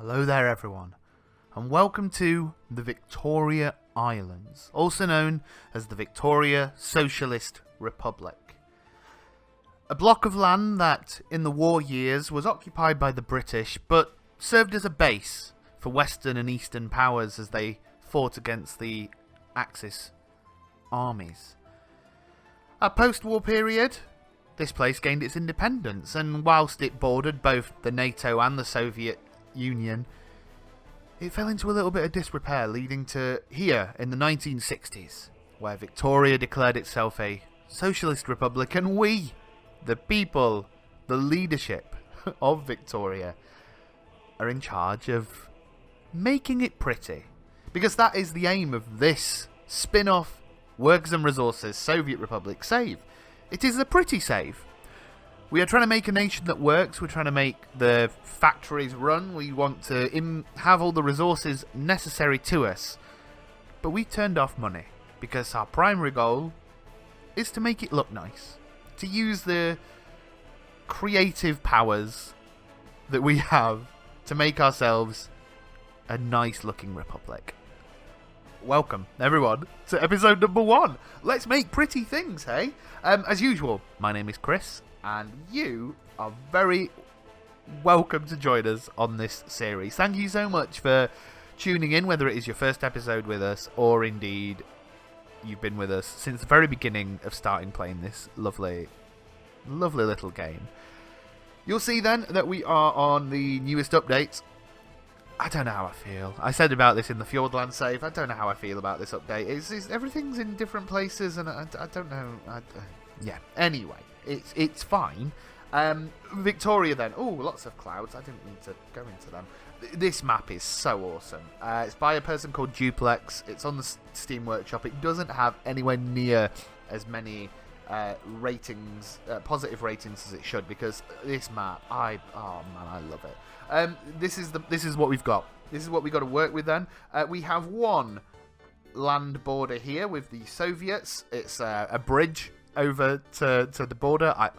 Hello there everyone, and welcome to the Victoria Islands, also known as the Victoria Socialist Republic. A block of land that, in the war years, was occupied by the British, but served as a base for Western and Eastern powers as they fought against the Axis armies. At post-war period, this place gained its independence, and whilst it bordered both the NATO and the Soviet Union, it fell into a little bit of disrepair, leading to here in the 1960s, where Victoria declared itself a socialist republic, and we, the people, the leadership of Victoria, are in charge of making it pretty. Because that is the aim of this spin-off Workers and Resources Soviet Republic save. It is a pretty save. We are trying to make a nation that works. We're trying to make the factories run. We want to have all the resources necessary to us. But we turned off money because our primary goal is to make it look nice. To use the creative powers that we have to make ourselves a nice looking republic. Welcome, everyone, to episode number 1. Let's make pretty things, hey? As usual, my name is Chris, and you are very welcome to join us on this series. Thank you so much for tuning in, whether it is your first episode with us, or indeed you've been with us since the very beginning of starting playing this lovely, lovely little game. You'll see then that we are on the newest updates. I don't know how I feel. I said about this in the Fjordland save. I don't know how I feel about this update. Everything's in different places, and I don't know. Yeah. Anyway, it's fine. Victoria then. Oh, lots of clouds. I didn't need to go into them. This map is so awesome. It's by a person called Duplex. It's on the Steam Workshop. It doesn't have anywhere near as many ratings, positive ratings as it should, because this map, I love it. This is what we've got. This is what we've got to work with then. We have one land border here with the Soviets. It's a bridge over to the border. I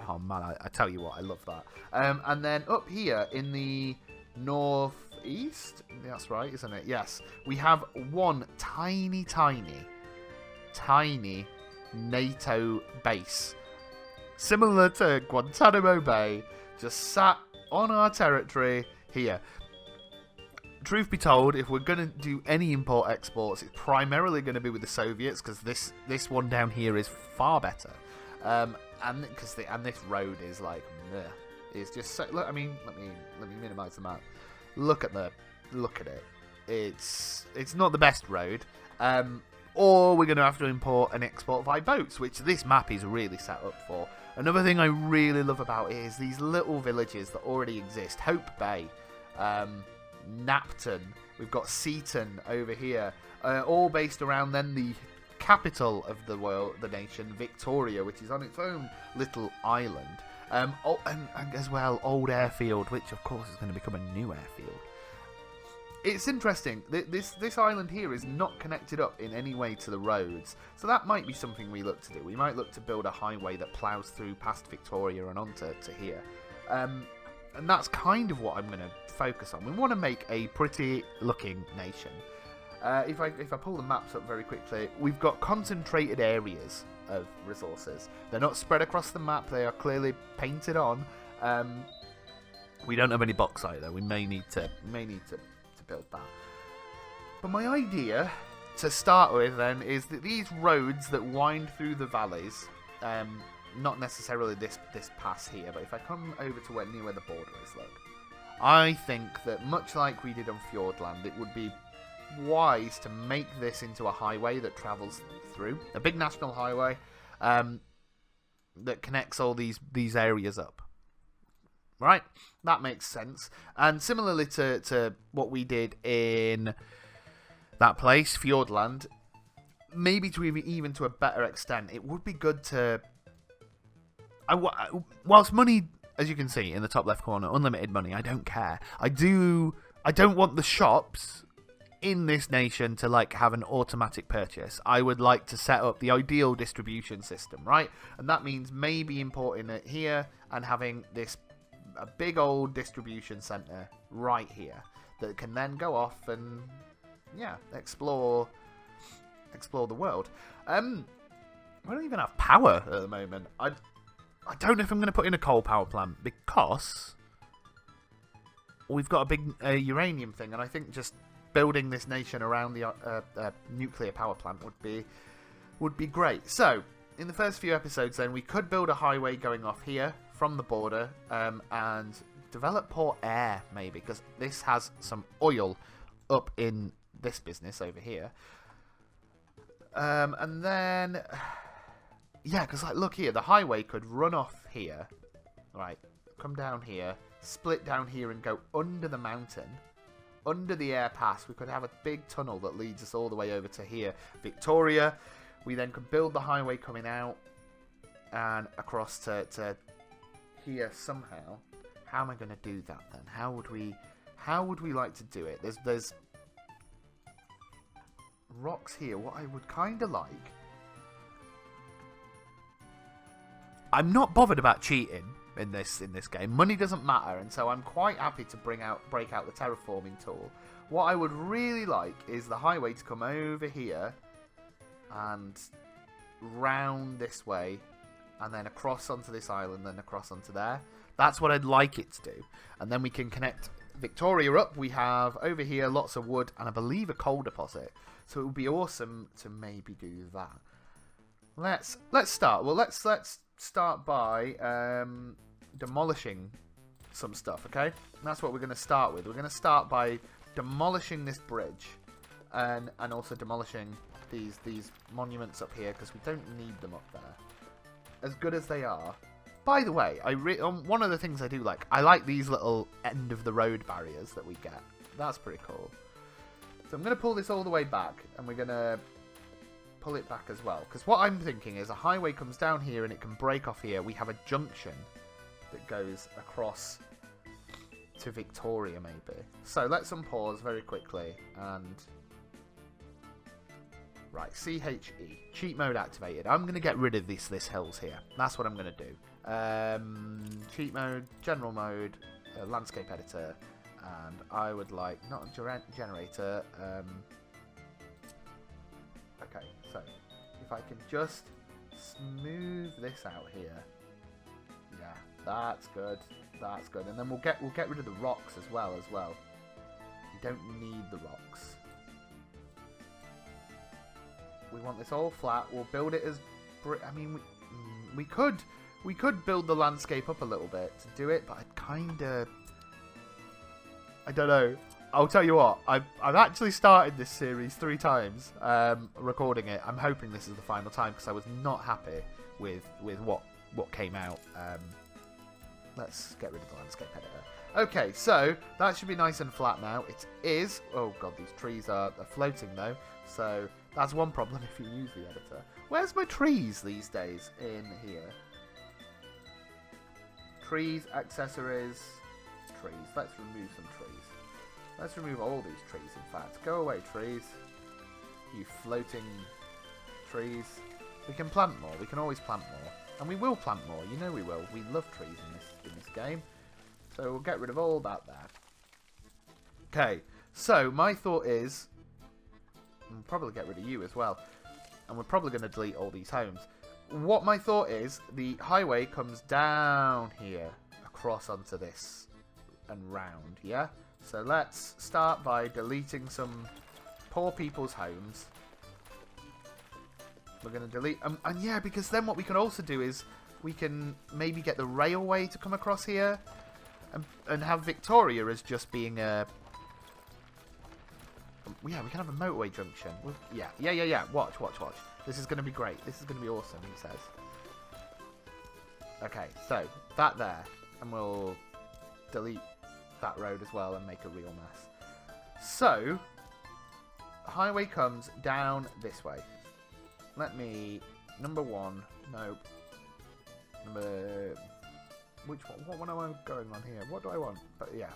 tell you what, I love that. And then up here in the northeast, that's right, isn't it? Yes. We have one tiny NATO base. Similar to Guantanamo Bay, just sat on our territory here. Truth be told, if we're going to do any import-exports, it's primarily going to be with the Soviets, because this one down here is far better. And this road is like, meh. It's just so, look. I mean, let me minimize the map. Look at it. It's not the best road. Or we're going to have to import and export by boats, which this map is really set up for. Another thing I really love about it is these little villages that already exist. Hope Bay, Napton, we've got Seaton over here, all based around then the capital of the world, the nation, Victoria, which is on its own little island. And as well, Old Airfield, which of course is going to become a new airfield. It's interesting, this island here is not connected up in any way to the roads, so that might be something we look to do. We might look to build a highway that ploughs through past Victoria and onto here. And that's kind of what I'm going to focus on. We want to make a pretty looking nation. If I pull the maps up very quickly, we've got concentrated areas of resources. They're not spread across the map, they are clearly painted on. We don't have any bauxite though, we may need to build that. But my idea to start with then is that these roads that wind through the valleys, not necessarily this pass here, but if I come over to near where the border is, look, I think that much like we did on Fjordland, it would be wise to make this into a highway that travels through, a big national highway that connects all these areas up. Right, that makes sense. And similarly to what we did in that place, Fjordland, maybe to even to a better extent, it would be good to... whilst money, as you can see in the top left corner, unlimited money, I don't care. I don't want the shops in this nation to like have an automatic purchase. I would like to set up the ideal distribution system, right? And that means maybe importing it here and having this a big old distribution center right here that can then go off and, yeah, explore the world. We don't even have power at the moment. I don't know if I'm going to put in a coal power plant because we've got a big uranium thing, and I think just building this nation around the nuclear power plant would be great. So, in the first few episodes then, we could build a highway going off here from the border and develop Port Air, maybe, because this has some oil up in this business over here. And then, yeah, because, like, look here, the highway could run off here, right, come down here, split down here and go under the mountain, under the air pass. We could have a big tunnel that leads us all the way over to here, Victoria. We then could build the highway coming out and across to here somehow. How am I going to do that then? How would we like to do it? There's rocks here. What I would kind of like. I'm not bothered about cheating in this game. Money doesn't matter, and so I'm quite happy to break out the terraforming tool. What I would really like is the highway to come over here and round this way, and then across onto this island, then across onto there. That's what I'd like it to do. And then we can connect Victoria up. We have over here lots of wood and I believe a coal deposit. So it would be awesome to maybe do that. Let's start. Well, let's start by demolishing some stuff, okay? And that's what we're going to start with. We're going to start by demolishing this bridge and also demolishing these monuments up here because we don't need them up there. As good as they are. By the way, one of the things I do like, I like these little end of the road barriers that we get. That's pretty cool. So I'm going to pull this all the way back, and we're going to pull it back as well. Because what I'm thinking is a highway comes down here and it can break off here. We have a junction that goes across to Victoria maybe. So let's unpause very quickly and... Right, CHE. Cheat mode activated. I'm going to get rid of this hills here. That's what I'm going to do. Cheat mode, general mode, landscape editor, and I would like, not a generator, okay, so if I can just smooth this out here. Yeah, that's good. That's good. And then we'll get rid of the rocks as well. We don't need the rocks. We want this all flat. We'll build it as... I mean, we could build the landscape up a little bit to do it, but I'd kind of... I don't know. I'll tell you what. I've actually started this series 3 times, recording it. I'm hoping this is the final time because I was not happy with what came out. Let's get rid of the landscape editor. Okay, so that should be nice and flat now. It is. Oh god, these trees are floating though. So that's one problem if you use the editor. Where's my trees these days in here? Trees, accessories, trees. Let's remove some trees. Let's remove all these trees, in fact. Go away, trees. You floating trees. We can plant more. We can always plant more. And we will plant more. You know we will. We love trees in this game. So we'll get rid of all that there. Okay. So my thought is... We'll probably get rid of you as well. And we're probably going to delete all these homes. What my thought is, the highway comes down here. Across onto this. And round, yeah? So let's start by deleting some poor people's homes. We're going to delete... and yeah, because then what we can also do is we can maybe get the railway to come across here and have Victoria as just being a... Yeah, we can have a motorway junction. Yeah. Watch. This is going to be great. This is going to be awesome, he says. Okay, so that there. And we'll delete that road as well and make a real mess. So, the highway comes down this way. Let me... Number 1. Nope. Number... Which one? What am I going on here? What do I want? But yeah.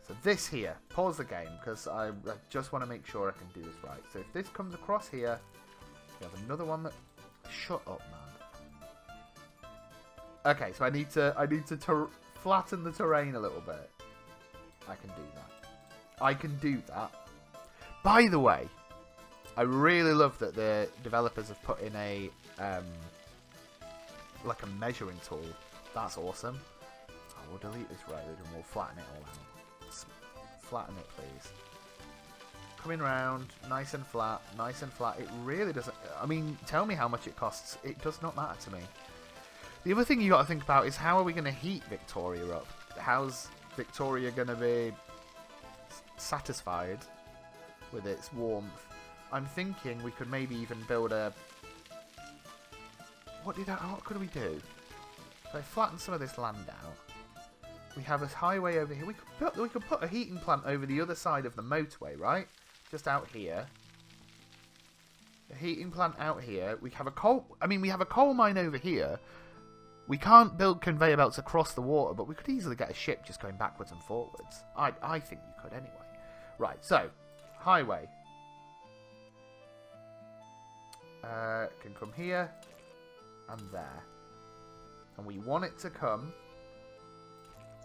So this here. Pause the game because I just want to make sure I can do this right. So if this comes across here, we have another one that... Shut up, man. Okay, so I need to flatten the terrain a little bit. I can do that. I can do that. By the way, I really love that the developers have put in a like a measuring tool. That's awesome. We'll delete this road and we'll flatten it all out. Just flatten it, please. Coming round, nice and flat, nice and flat. It really doesn't... I mean, tell me how much it costs. It does not matter to me. The other thing you got to think about is how are we going to heat Victoria up? How's Victoria going to be satisfied with its warmth? I'm thinking we could maybe even build a... What could we do? So I flatten some of this land out. We have a highway over here. We could put a heating plant over the other side of the motorway, right? Just out here. A heating plant out here. We have a coal... I mean, we have a coal mine over here. We can't build conveyor belts across the water, but we could easily get a ship just going backwards and forwards. I think you could anyway. Right, so, highway. Can come here and there. And we want it to come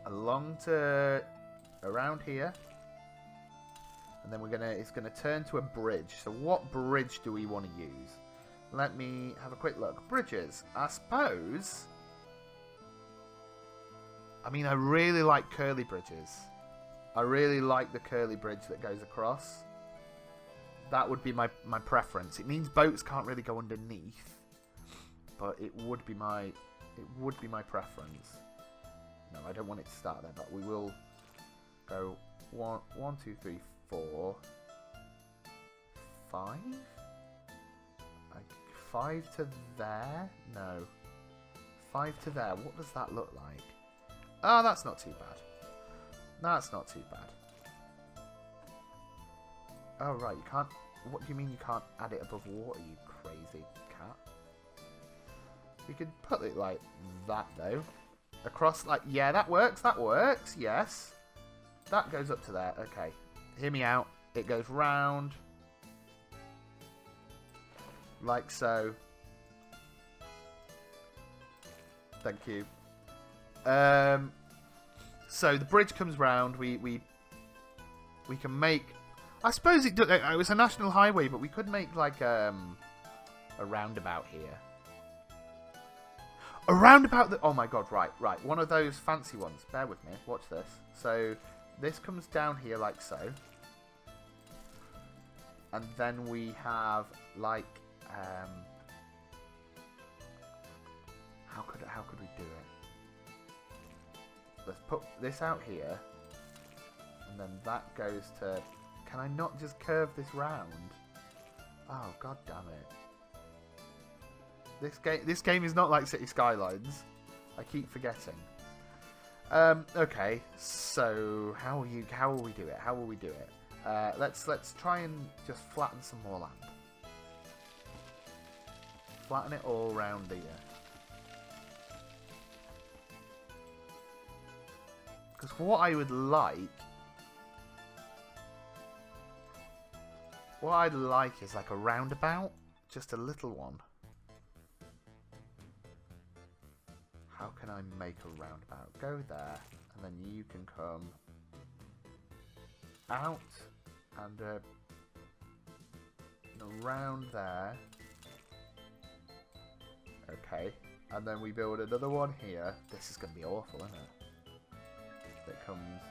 along to around here. And then it's gonna turn to a bridge. So what bridge do we want to use? Let me have a quick look. Bridges. I suppose... I mean, I really like curly bridges. I really like the curly bridge that goes across. That would be my preference. It means boats can't really go underneath. But it would be my preference. No, I don't want it to start there, but we will go 1, 2, 3, 4, 5? 5 to there? No. 5 to there. What does that look like? Oh, that's not too bad. That's not too bad. Oh, right. You can't... What do you mean you can't add it above water, you crazy cat? You could put it like that, though. Across, like... Yeah, that works. That works. Yes. That goes up to there. Okay. Hear me out. It goes round. Like so. Thank you. So the bridge comes round. We can make... I suppose it was a national highway, but we could make like a roundabout here. A roundabout oh my god, right. One of those fancy ones. Bear with me. Watch this. So this comes down here like so. And then we have like how could we do it? Let's put this out here, and then that goes to... Can I not just curve this round? Oh, god damn it. This game is not like City Skylines. I keep forgetting. Okay, so how will we do it? How will we do it? Let's try and just flatten some more land. Flatten it all around here. Because what I would like... What I'd like is like a roundabout. Just a little one. How can I make a roundabout? Go there, and then you can come out and around there. Okay, and then we build another one here. This is going to be awful, isn't it? That comes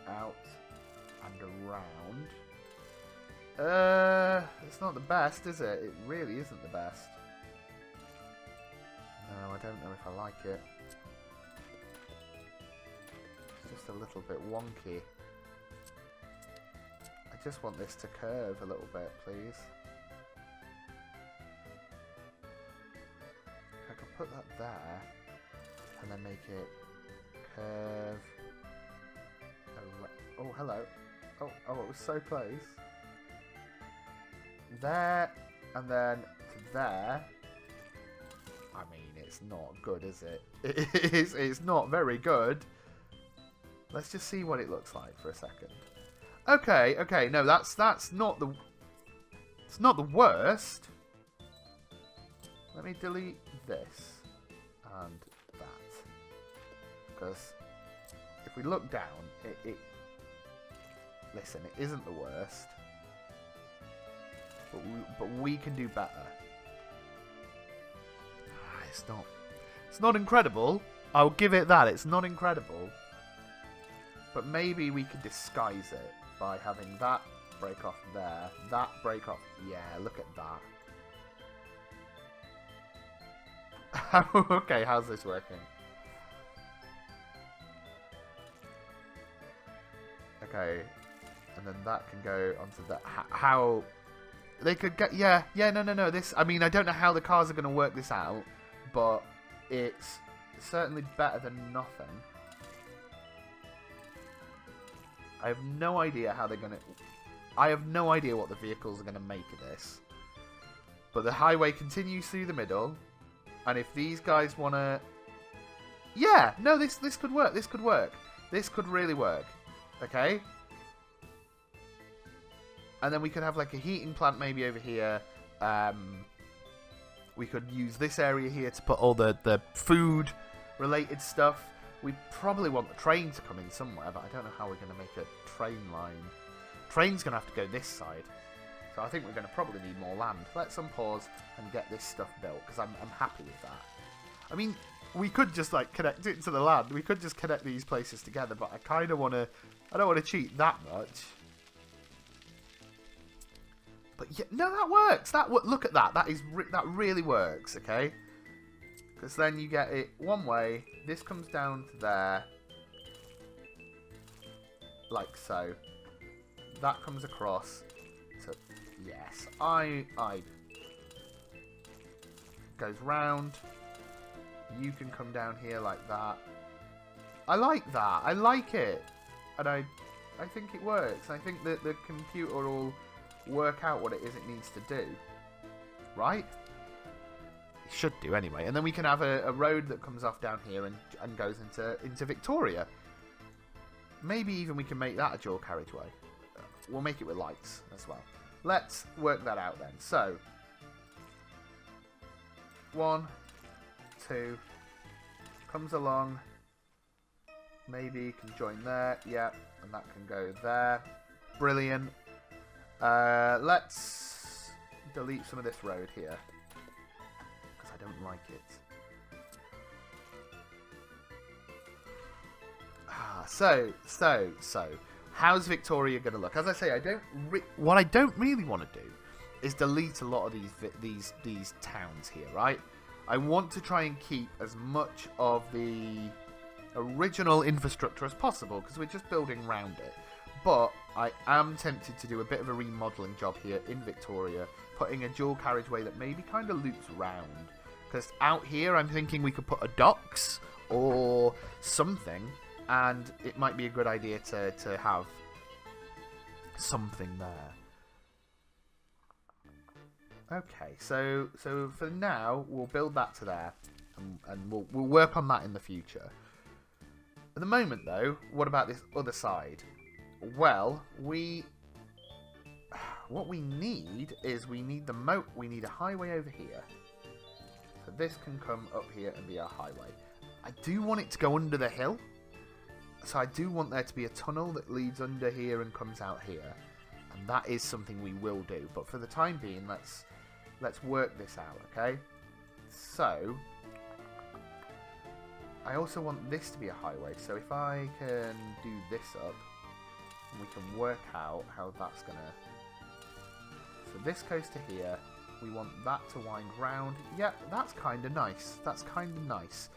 out and around. It's not the best, is it? It really isn't the best. No, I don't know if I like it. It's just a little bit wonky. I just want this to curve a little bit, please. I could put that there, and then make it curve. Oh, hello. Oh, it was so close. There, and then to there. I mean, it's not good, is it? It's not very good. Let's just see what it looks like for a second. Okay, no, that's not the... It's not the worst. Let me delete this and that. Because if we look down, listen, it isn't the worst. But we can do better. It's not incredible. I'll give it that. It's not incredible. But maybe we could disguise it by having that break off there. That break off. Yeah, look at that. Okay, how's this working? Okay. And then that can go onto that. How... They could get... Yeah, no. This... I mean, I don't know how the cars are going to work this out. But it's certainly better than nothing. I have no idea how they're going to... I have no idea what the vehicles are going to make of this. But the highway continues through the middle. And if these guys want to... Yeah! No, this could work. This could work. This could really work. Okay? And then we could have like a heating plant maybe over here. We could use this area here to put all the food related stuff. We probably want the train to come in somewhere, but I don't know how we're going to make a train line. Train's going to have to go this side. So I think we're going to probably need more land. Let's unpause and get this stuff built, because I'm happy with that. I mean, we could just like connect it to the land. We could just connect these places together, but I kind of want to... I don't want to cheat that much. But yeah, no, that works. Look at that. That really works. Okay, because then you get it one way. This comes down to there, like so. That comes across to yes. I goes round. You can come down here like that. I like that. I like it, and I think it works. I think that the computer will work out what it is it needs to do. Right? It should do anyway. And then we can have a road that comes off down here and goes into Victoria. Maybe even we can make that a dual carriageway. We'll make it with lights as well. Let's work that out then. So, 1, 2, comes along. Maybe can join there. Yeah, and that can go there. Brilliant. Let's delete some of this road here, because I don't like it. So, how's Victoria going to look? As I say, what I don't really want to do is delete a lot of these towns here, right? I want to try and keep as much of the original infrastructure as possible, because we're just building around it. But I am tempted to do a bit of a remodelling job here in Victoria, putting a dual carriageway that maybe kind of loops round. Because out here I'm thinking we could put a docks or something, and it might be a good idea to have something there. Okay, so for now we'll build that to there, and we'll work on that in the future. At the moment though, what about this other side? Well, what we need is we need a highway over here. So this can come up here and be our highway. I do want it to go under the hill. So I do want there to be a tunnel that leads under here and comes out here. And that is something we will do. But for the time being, let's work this out, okay? So I also want this to be a highway. So if I can do this up, we can work out how that's gonna... So this goes to here. We want that to wind round. Yeah, that's kind of nice. That's kind of nice.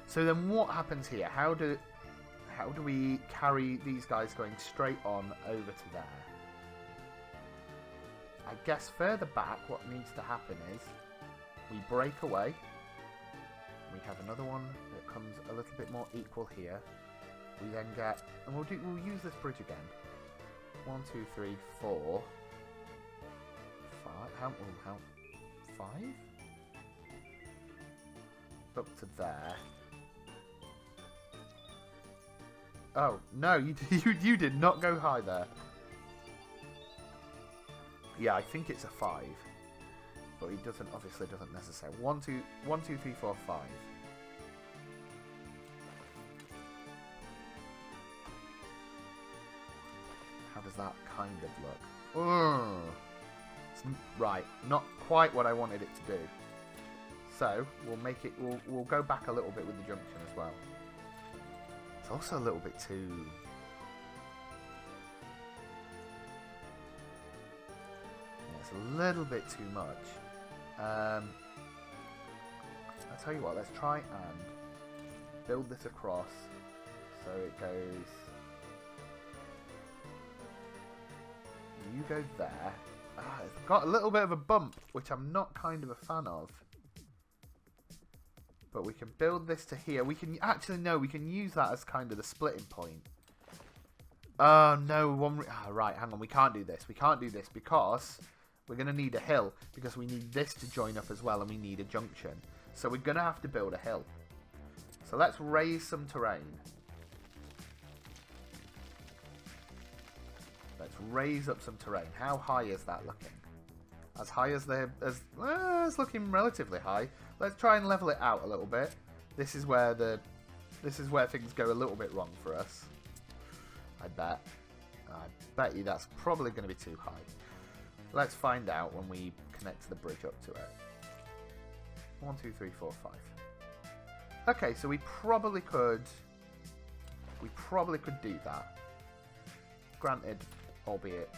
So then what happens here? How do we carry these guys going straight on over to there? I guess further back what needs to happen is we break away. We have another one that comes a little bit more equal here. We then get, and we'll use this bridge again. 1, 2, 3, 4, 5. How 5? Up to there. Oh no, you did not go high there. Yeah, I think it's a 5, but it obviously doesn't necessarily. 1, 2, 3, 4, 5. that kind of look? Right, not quite what I wanted it to do. So we'll make it. We'll go back a little bit with the junction as well. It's also a little bit too. Yeah, it's a little bit too much. I'll tell you what. Let's try and build this across so it goes. You go there. It's got a little bit of a bump, which I'm not kind of a fan of. But we can build this to here. We can actually no. We can use that as kind of the splitting point. Oh no! Right, hang on. We can't do this. We can't do this because we're going to need a hill. Because we need this to join up as well, and we need a junction. So we're going to have to build a hill. So let's raise some terrain. Let's raise up some terrain. How high is that looking? As high as it's looking relatively high. Let's try and level it out a little bit. This is where things go a little bit wrong for us. I bet you that's probably going to be too high. Let's find out when we connect the bridge up to it. 1, 2, 3, 4, 5. Okay, so we probably could do that. Granted, albeit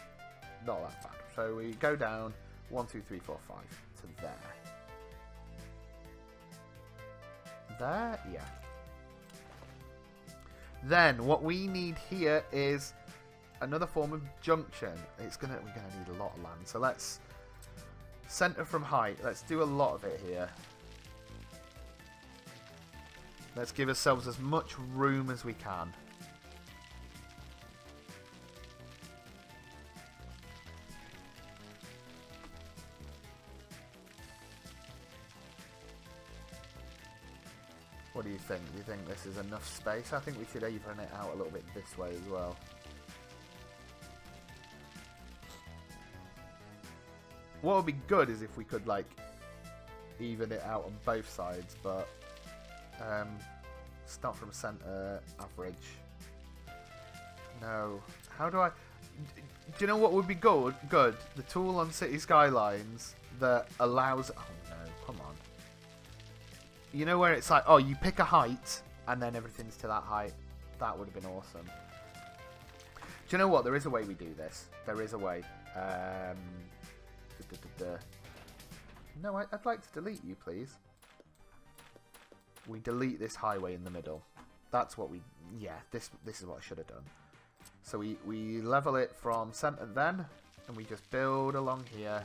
not that bad. So we go down 1, 2, 3, 4, 5 to there. There, yeah. Then what we need here is another form of junction. We're gonna need a lot of land. So let's center from height. Let's do a lot of it here. Let's give ourselves as much room as we can. What do you think? Do you think this is enough space? I think we should even it out a little bit this way as well. What would be good is if we could, like, even it out on both sides, but start from center, average. No. How do I... Do you know what would be good? The tool on City Skylines that allows... Oh no, come on. You know where it's like, oh, you pick a height and then everything's to that height. That would have been awesome. Do you know what? There is a way we do this. There is a way. No, I'd like to delete you, please. We delete this highway in the middle. That's what we... Yeah, this is what I should have done. So we level it from center then, and we just build along here.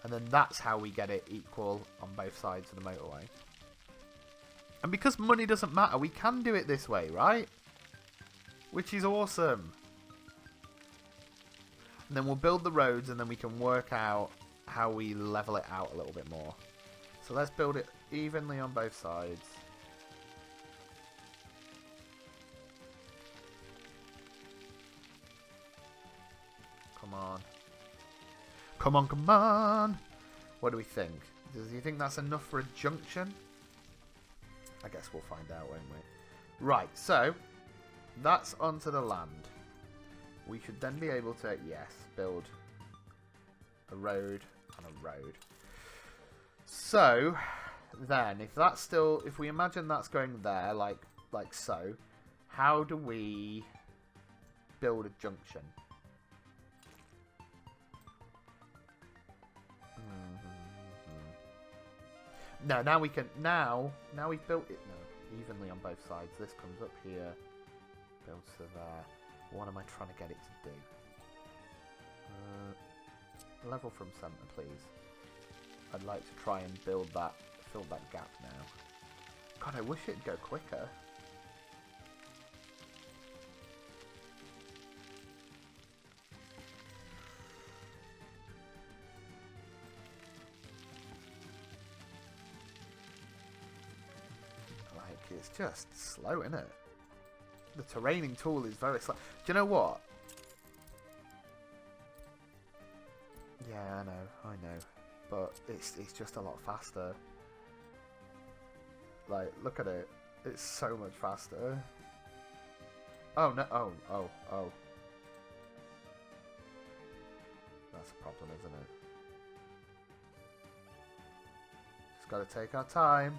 And then that's how we get it equal on both sides of the motorway. And because money doesn't matter, we can do it this way, right? Which is awesome. And then we'll build the roads and then we can work out how we level it out a little bit more. So let's build it evenly on both sides. Come on. Come on, come on! What do we think? Do you think that's enough for a junction? I guess we'll find out, won't we? Right, so that's onto the land. We should then be able to, yes, build a road and a road. So then, if we imagine that's going there, like so, how do we build a junction? No, now we can. Now we've built it. No, evenly on both sides. This comes up here, builds to there. What am I trying to get it to do? Level from center, please. I'd like to try and fill that gap now. God, I wish it'd go quicker. It's just slow, isn't it? The terraining tool is very slow. Do you know what? Yeah, I know. But it's just a lot faster. Like, look at it. It's so much faster. Oh, no. Oh. That's a problem, isn't it? Just gotta take our time.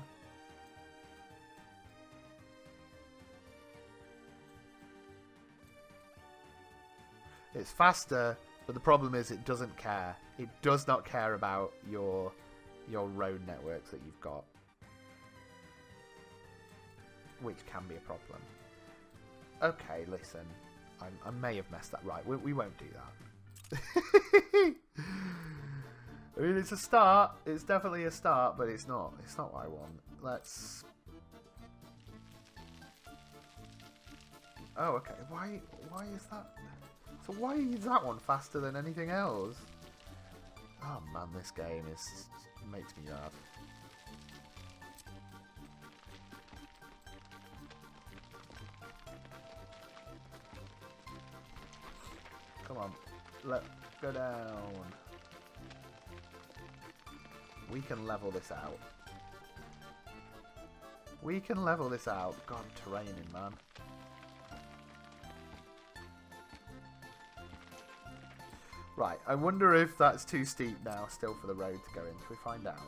It's faster, but the problem is it doesn't care. It does not care about your road networks that you've got. Which can be a problem. Okay, listen. I may have messed that right. We won't do that. I mean, it's a start. It's definitely a start, but it's not. It's not what I want. Let's... Oh, okay. Why is that... So why is that one faster than anything else? Oh man, this game makes me mad. Come on, let's go down. We can level this out. We can level this out. God, terraining, man. Right, I wonder if that's too steep now still for the road to go in. Should we find out?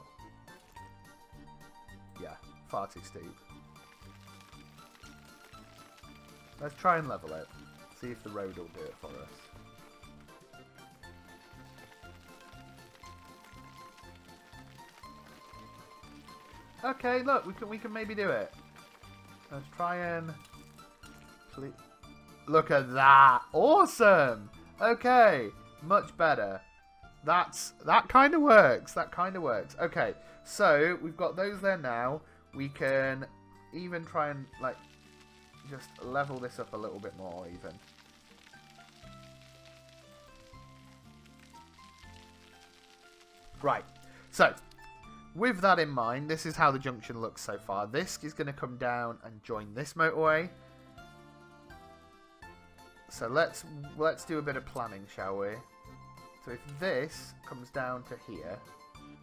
Yeah, far too steep. Let's try and level it. See if the road will do it for us. Okay, look, we can maybe do it. Let's try and... Look at that! Awesome! Okay. Much better. That kind of works. That kind of works. Okay, so we've got those there now. We can even try and like just level this up a little bit more even. Right. So with that in mind, this is how the junction looks so far. This is going to come down and join this motorway. So let's do a bit of planning, shall we? So if this comes down to here,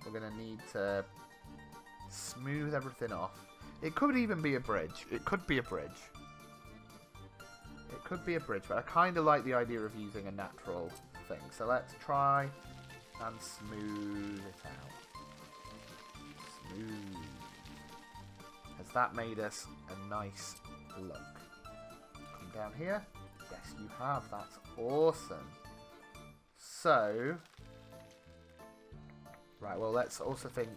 we're going to need to smooth everything off. It could even be a bridge. It could be a bridge. It could be a bridge, but I kind of like the idea of using a natural thing. So let's try and smooth it out. Smooth. Has that made us a nice look? Come down here. Yes, you have. That's awesome. So, right, well, let's also think,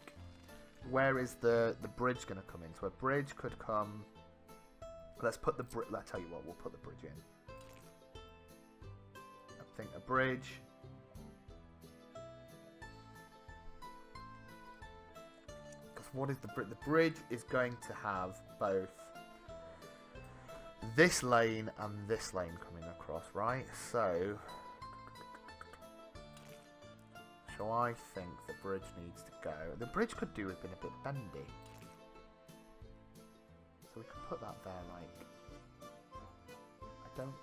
where is the bridge going to come in? So a bridge could come... Let's put the bridge... I'll tell you what, we'll put the bridge in. I think a bridge... Because what is the bridge? The bridge is going to have both this lane and this lane coming across, right? So, so I think the bridge needs to go. The bridge could do with being a bit bendy. So we could put that there, like...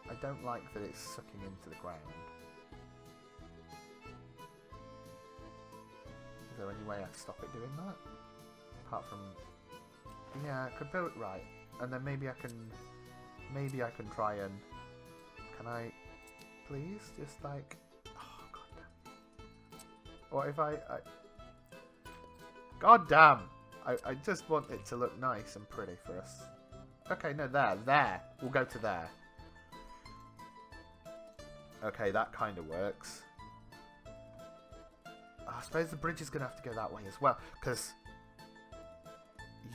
I don't like that it's sucking into the ground. Is there any way I can stop it doing that? Apart from... Yeah, I could build it right. And then maybe I can try and... Can I... Please? Just like... Oh, god damn. What if I... God damn! I just want it to look nice and pretty for us. Okay, no, there. We'll go to there. Okay, that kind of works. I suppose the bridge is going to have to go that way as well, because...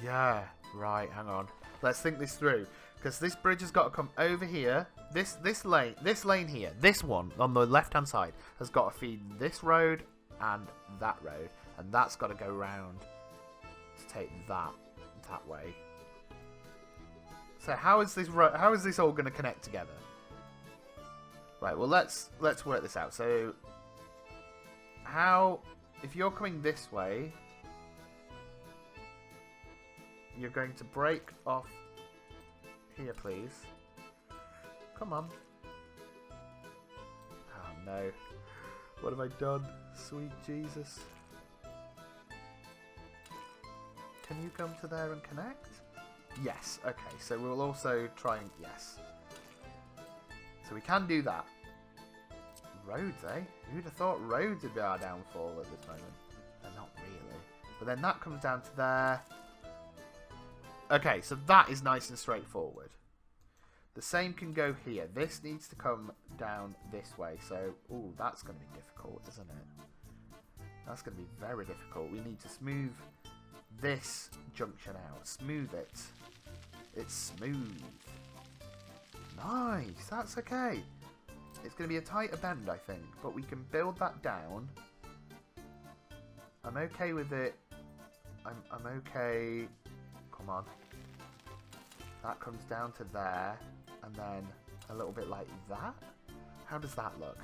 Yeah, right, hang on. Let's think this through. Because this bridge has got to come over here. This lane here, this one on the left-hand side, has got to feed this road and that road. And that's got to go round to take that way. So how is this all going to connect together? Right, well, let's work this out. So, if you're coming this way, you're going to break off here, please. Come on. Oh, no. What have I done? Sweet Jesus. Can you come to there and connect? Yes. Okay, so we'll also try and... Yes. So we can do that. Roads, eh? Who'd have thought roads would be our downfall at this moment? They're not really. But then that comes down to there. Okay, so that is nice and straightforward. The same can go here. This needs to come down this way. So, ooh, that's going to be difficult, isn't it? That's going to be very difficult. We need to smooth this junction out. Smooth it. It's smooth. Nice. That's okay. It's going to be a tighter bend, I think. But we can build that down. I'm okay with it. I'm okay. Come on. That comes down to there. And then a little bit like that. How does that look?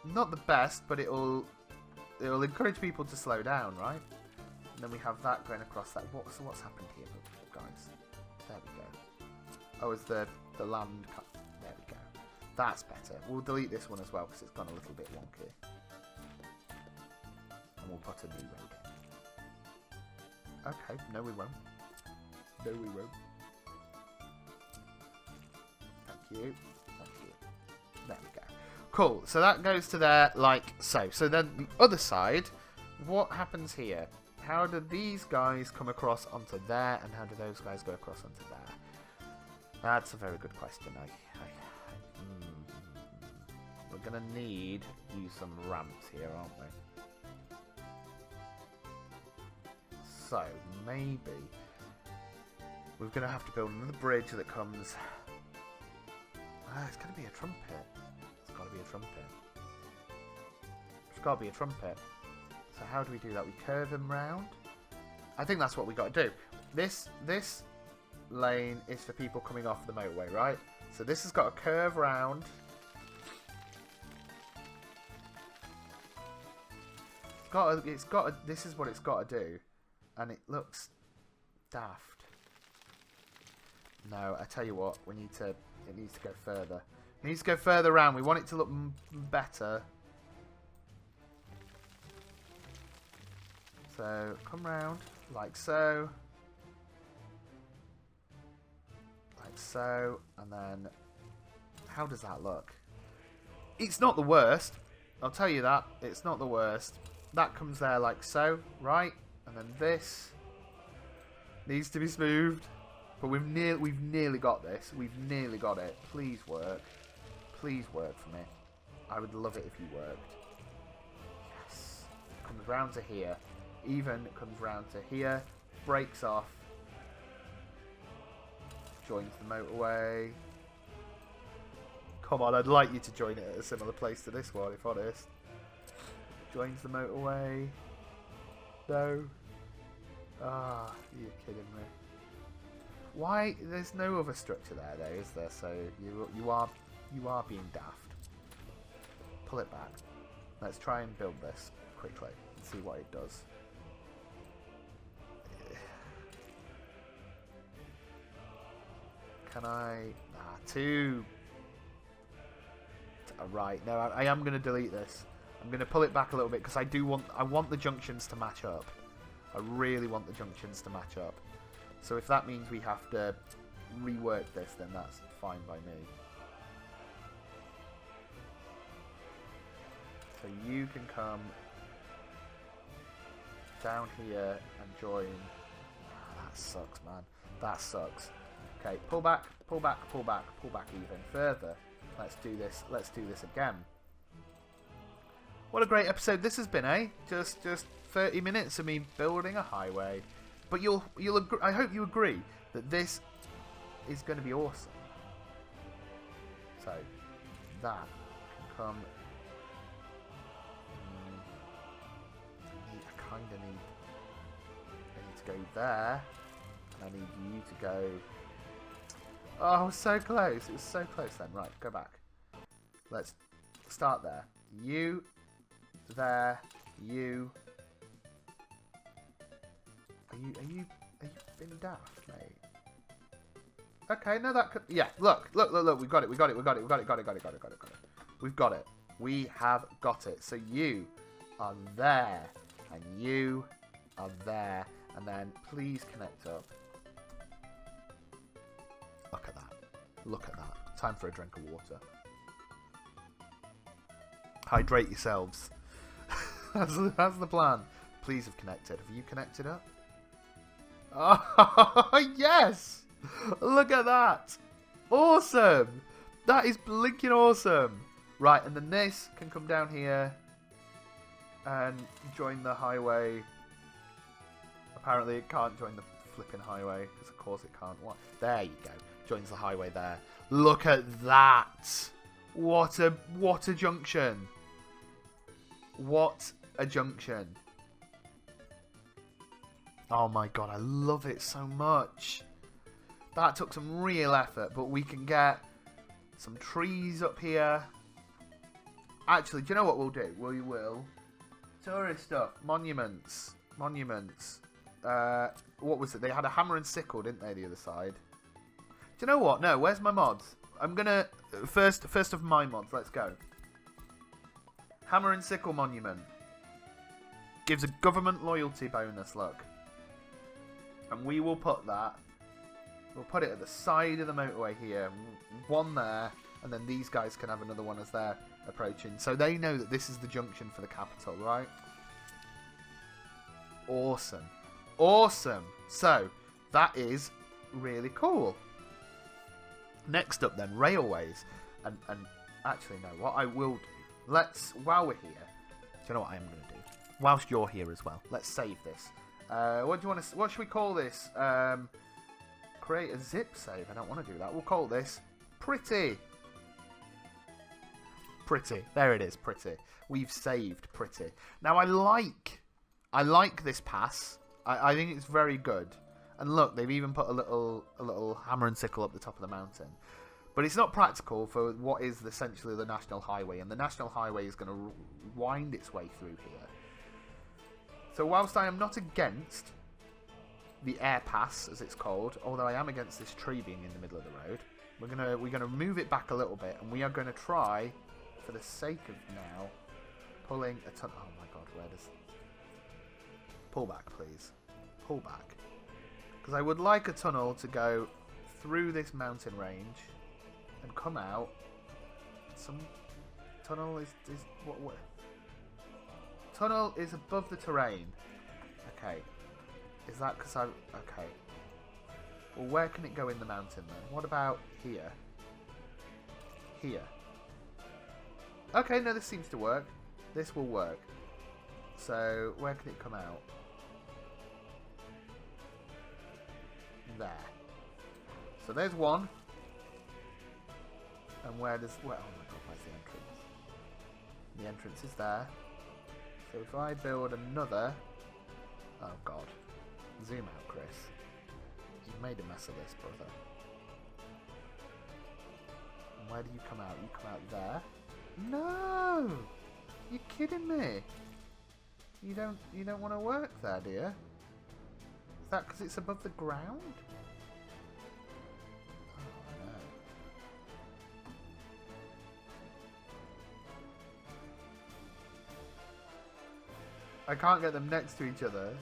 Not the best, but it'll encourage people to slow down, right? And then we have that going across that. So what's happened here, guys? There we go. Oh, is the land cut? There we go. That's better. We'll delete this one as well because it's gone a little bit wonky. And we'll put a new road in. Okay, no we won't. No we won't. Thank you. Thank you. There we go. Cool. So that goes to there like so. So then the other side, what happens here? How do these guys come across onto there, and how do those guys go across onto there? That's a very good question. We're going to need use some ramps here, aren't we? So, maybe we're going to have to build another bridge that comes... it's going to be a trumpet. It's got to be a trumpet. It's got to be a trumpet. So how do we do that? We curve them round? I think that's what we got to do. This lane is for people coming off the motorway, right? So this has got to curve round. This is what it's got to do. And it looks daft. No, I tell you what, it needs to go further. It needs to go further around. We want it to look better. So, come round, like so. Like so, and then, how does that look? It's not the worst, I'll tell you that. It's not the worst. That comes there like so, right? And then this needs to be smoothed. But we've nearly got this. We've nearly got it. Please work. Please work for me. I would love it if you worked. Yes. Comes round to here. Even comes round to here. Breaks off. Joins the motorway. Come on, I'd like you to join it at a similar place to this one, if honest. Joins the motorway. No. Ah, you're kidding me. Why? There's no other structure there, though, is there? So you are being daft. Pull it back. Let's try and build this quickly and see what it does. Can I? Two. Right. No, I am going to delete this. I'm going to pull it back a little bit because I want the junctions to match up. I really want the junctions to match up. So if that means we have to rework this, then that's fine by me. So you can come down here and join. That sucks, man. That sucks. Okay, pull back, pull back, pull back, pull back even further. Let's do this. Let's do this again. What a great episode this has been, eh? Just 30 minutes of me building a highway. But you'll agree, I hope you agree that this is going to be awesome. So that can come. I kind of need. I need to go there, and I need you to go. Oh, so close! It was so close then. Right, go back. Let's start there. You, there, you. Are you being daft, mate? Okay, no, that could. Yeah, look. We've got it. We've got it. We've got it. We have got it. So you are there, and you are there, and then please connect up. Look at that. Look at that. Time for a drink of water. Hydrate yourselves. That's the plan. Please have connected. Have you connected up? Oh, yes! Look at that! Awesome! That is blinking awesome! Right, and then this can come down here and join the highway. Apparently it can't join the flipping highway, because of course it can't. What? There you go. Joins the highway there. Look at that! What a junction! What a junction! Oh my god, I love it so much. That took some real effort, but we can get some trees up here. Actually, do you know what we'll do? We will. Tourist stuff. Monuments. Monuments. What was it? They had a hammer and sickle, didn't they, the other side? Do you know what? No, where's my mods? I'm gonna... First of my mods, let's go. Hammer and sickle monument. Gives a government loyalty bonus, look. And we will put that. We'll put it at the side of the motorway here. One there. And then these guys can have another one as they're approaching. So they know that this is the junction for the capital, right? Awesome. Awesome. So, that is really cool. Next up then, railways. And actually, no, what I will do, let's, while we're here, do you know what I am going to do? Whilst you're here as well, let's save this. What do you want to, what should we call this? Create a zip save. I don't want to do that. We'll call this Pretty. Pretty. There it is, Pretty. We've saved Pretty. Now, I like this pass. I think it's very good. And look, they've even put a little hammer and sickle up the top of the mountain. But it's not practical for what is essentially the national highway. And the national highway is going to wind its way through here. So whilst I am not against the air pass, as it's called, although I am against this tree being in the middle of the road, we're gonna move it back a little bit, and we are going to try, for the sake of now, pulling a ton. Oh my god, where does? Pull back, please. Pull back, because I would like a tunnel to go through this mountain range and come out. Some tunnel is what? Tunnel is above the terrain. Okay. Is that because I... Okay. Well, where can it go in the mountain then? What about here? Here. Okay, no, this seems to work. This will work. So, where can it come out? There. So there's one. And where does... Where, oh my god, where's the entrance? The entrance is there. So if I build another... Oh god. Zoom out, Chris. You've made a mess of this, brother. And where do you come out? You come out there? No! You're kidding me. You don't want to work there, do you? Is that because it's above the ground? Oh, no. I can't get them next to each other,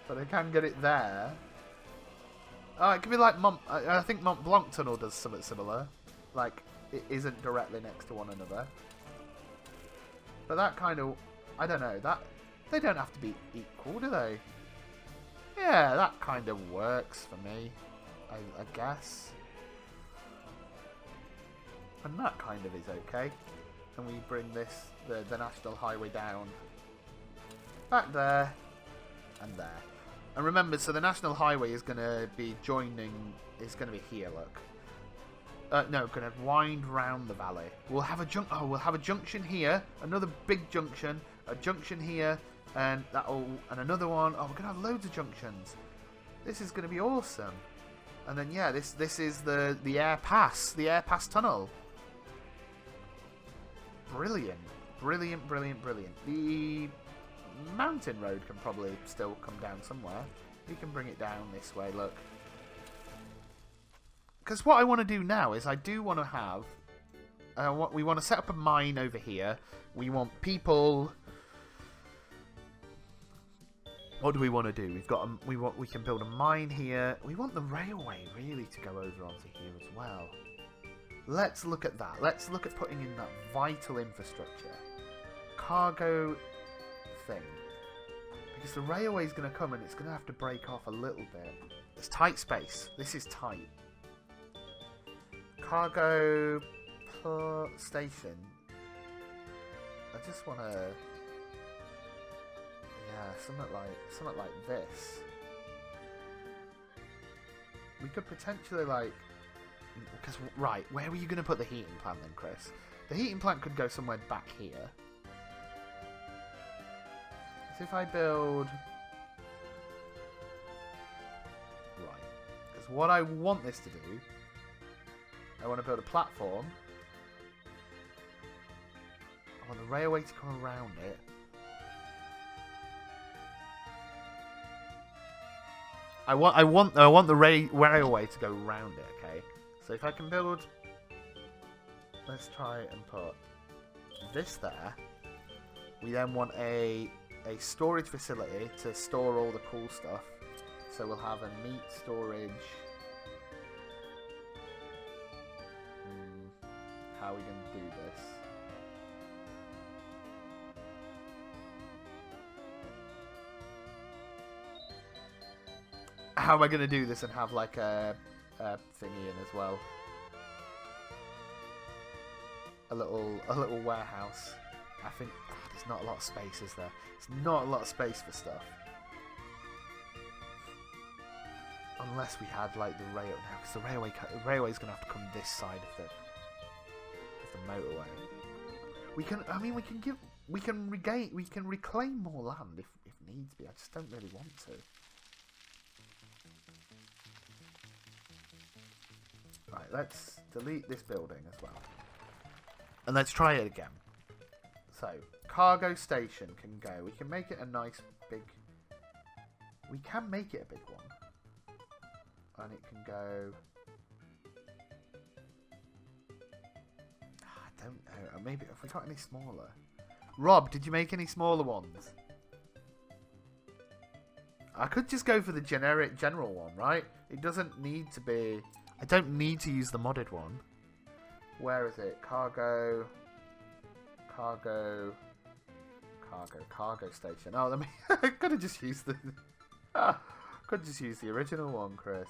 but I can get it there. Oh, it could be like I think Mont Blanc Tunnel does something similar. Like, it isn't directly next to one another. But that kind of... I don't know. That they don't have to be equal, do they? Yeah, that kind of works for me, I guess. And that kind of is okay. And we bring this, the national highway down. Back there. And there. And remember, so the national highway is going to be joining... It's going to be here, look. No, going to wind round the valley. We'll have a we'll have a junction here, another big junction, a junction here, and another one. Oh, we're going to have loads of junctions. This is going to be awesome. And then yeah, this is the air pass, tunnel. Brilliant, brilliant, brilliant, brilliant. The mountain road can probably still come down somewhere. We can bring it down this way. Look. Because what I want to do now is I do want to have... we want to set up a mine over here. We want people... What do we want to do? We can build a mine here. We want the railway really to go over onto here as well. Let's look at that. Let's look at putting in that vital infrastructure. Cargo thing. Because the railway is going to come and it's going to have to break off a little bit. It's tight space. This is tight. Cargo station. I just want to... Yeah, something like this. We could potentially like... Because, right, where were you going to put the heating plant then, Chris? The heating plant could go somewhere back here. So if I build... Right. Because what I want this to do... I want to build a platform. I want the railway to come around it. I want the railway to go around it, okay? So if I can build... Let's try and put this there. We then want a storage facility to store all the cool stuff. So we'll have a meat storage. How are we going to do this? How am I going to do this and have like a thingy in as well? A little warehouse. I think there's not a lot of space, is there? There's not a lot of space for stuff. Unless we had like the rail now, because the railway's going to have to come this side of the motorway. We can reclaim more land if needs be. I just don't really want to. Right, let's delete this building as well. And let's try it again. So, cargo station can go. We can make it a nice big... We can make it a big one. And it can go... I don't know. Maybe, have we got any smaller? Rob, did you make any smaller ones? I could just go for the general one, right? It doesn't need to be... I don't need to use the modded one. Where is it? Cargo station. Oh, let me... I could have just used the... could have just used the original one, Chris.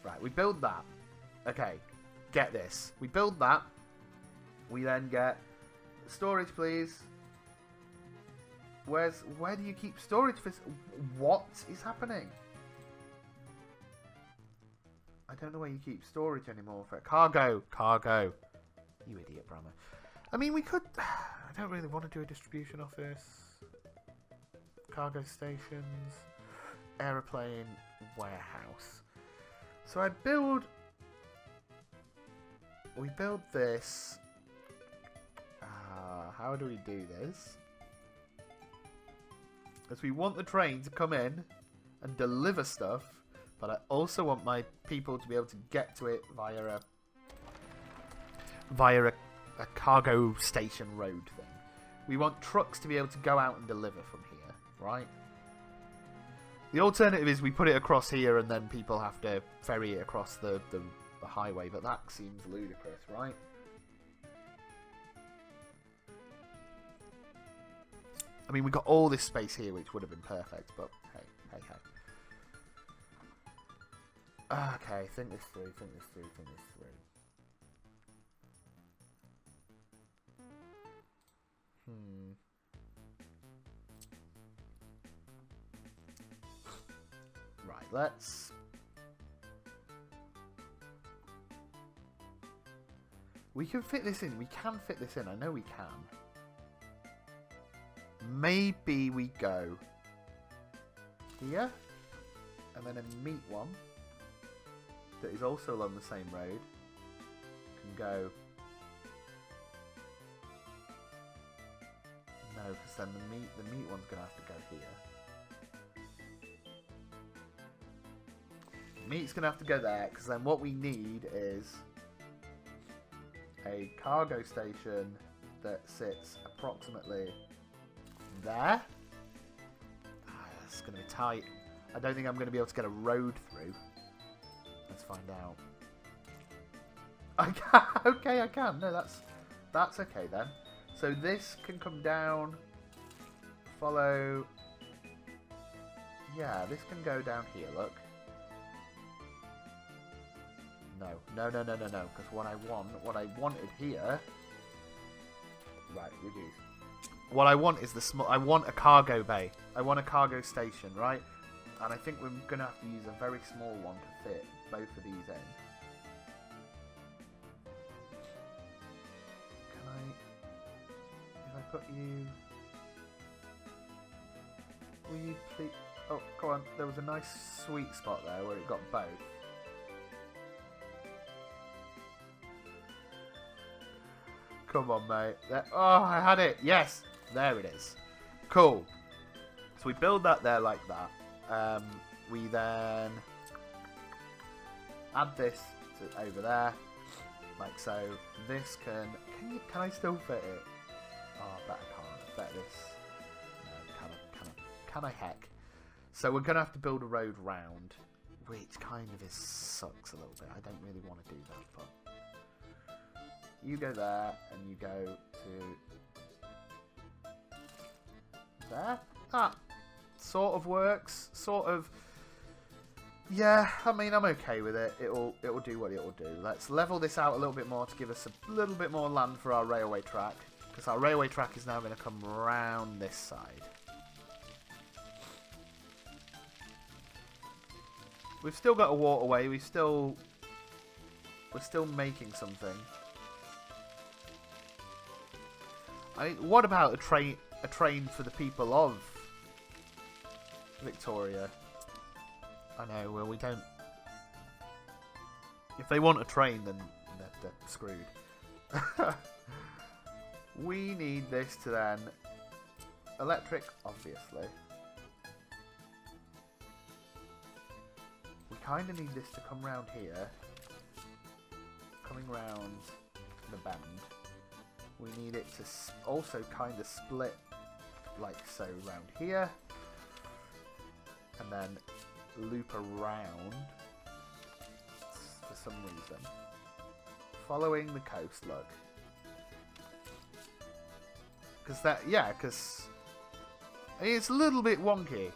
Right, we build that. Okay, get this. We build that. We then get... Storage, please. Where do you keep storage for... What is happening? I don't know where you keep storage anymore for cargo. You idiot, Brammer. I mean, we could... I don't really want to do a distribution office. Cargo stations. Aeroplane warehouse. So I build... We build this. How do we do this? Because we want the train to come in and deliver stuff. But I also want my people to be able to get to it via a cargo station road thing. We want trucks to be able to go out and deliver from here, right? The alternative is we put it across here and then people have to ferry it across the highway, but that seems ludicrous, right? I mean, we got all this space here, which would have been perfect, but hey. Okay, think this through. Right, let's... We can fit this in. We can fit this in. I know we can. Maybe we go here, and then a meat one that is also along the same road can go... No, because then the meat one's going to have to go here. Meat's going to have to go there, because then what we need is a cargo station that sits approximately there. It's going to be tight. I don't think I'm going to be able to get a road through. Let's find out. I can. Okay, I can. No, that's okay then. So this can come down. Follow. Yeah, this can go down here. Look. No. Because what I wanted here. Right, reduce. What I want is the small. I want a cargo bay. I want a cargo station, right? And I think we're gonna have to use a very small one to fit both of these in. Can I? If I put you. Will you please? Oh, come on. There was a nice sweet spot there where it got both. Come on, mate. There. Oh, I had it. Yes. There it is. Cool. So we build that there like that. We then add this to over there, like so. This can I still fit it? Oh, I bet I can't. I bet this. No, can I heck? So we're gonna have to build a road round, which kind of sucks a little bit. I don't really want to do that, but you go there and you go to there. That sort of works. Sort of. Yeah, I mean, I'm okay with it. It'll do what it'll do. Let's level this out a little bit more to give us a little bit more land for our railway track, because our railway track is now going to come round this side. We've still got a waterway. We're still making something. What about a train for the people of Victoria? I know, well, we don't... If they want a train, then they're screwed. We need this to then... Electric, obviously. We kind of need this to come round here. Coming round the bend. We need it to also kind of split like so round here. And then loop around for some reason. Following the coast, look. Because it's a little bit wonky.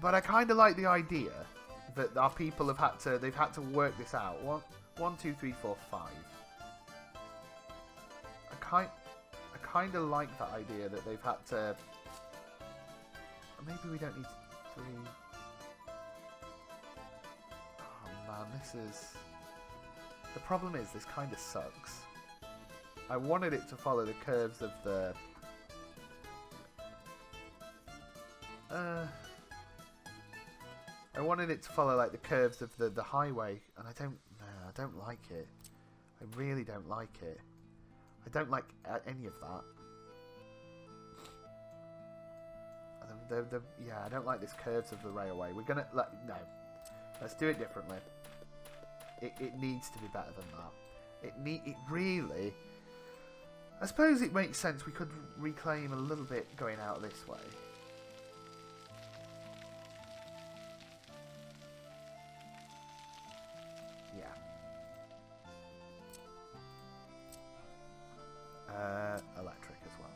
But I kind of like the idea that our people they've had to work this out. 1, 2, 3, 4, 5. I kind of like that idea that they've had to... Maybe we don't need 3... Oh man, this is... The problem is, this kind of sucks. I wanted it to follow the curves of the... I wanted it to follow like the curves of the highway, and I don't like it. I really don't like it. I don't like any of that. Yeah, I don't like this curves of the railway. We're gonna no. Let's do it differently. It needs to be better than that. It really. I suppose it makes sense. We could reclaim a little bit going out this way. Yeah. Electric as well.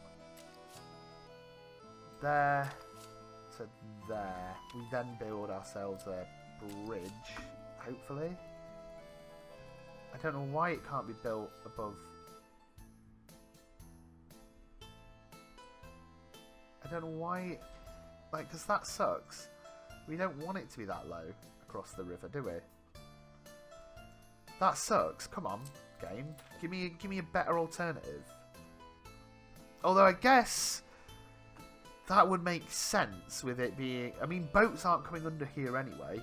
There to there. We then build ourselves a bridge, hopefully. I don't know why it can't be built above. I don't know why, because that sucks. We don't want it to be that low across the river, do we? That sucks. Come on, game. Give me a better alternative. Although I guess that would make sense with it being... I mean, boats aren't coming under here anyway.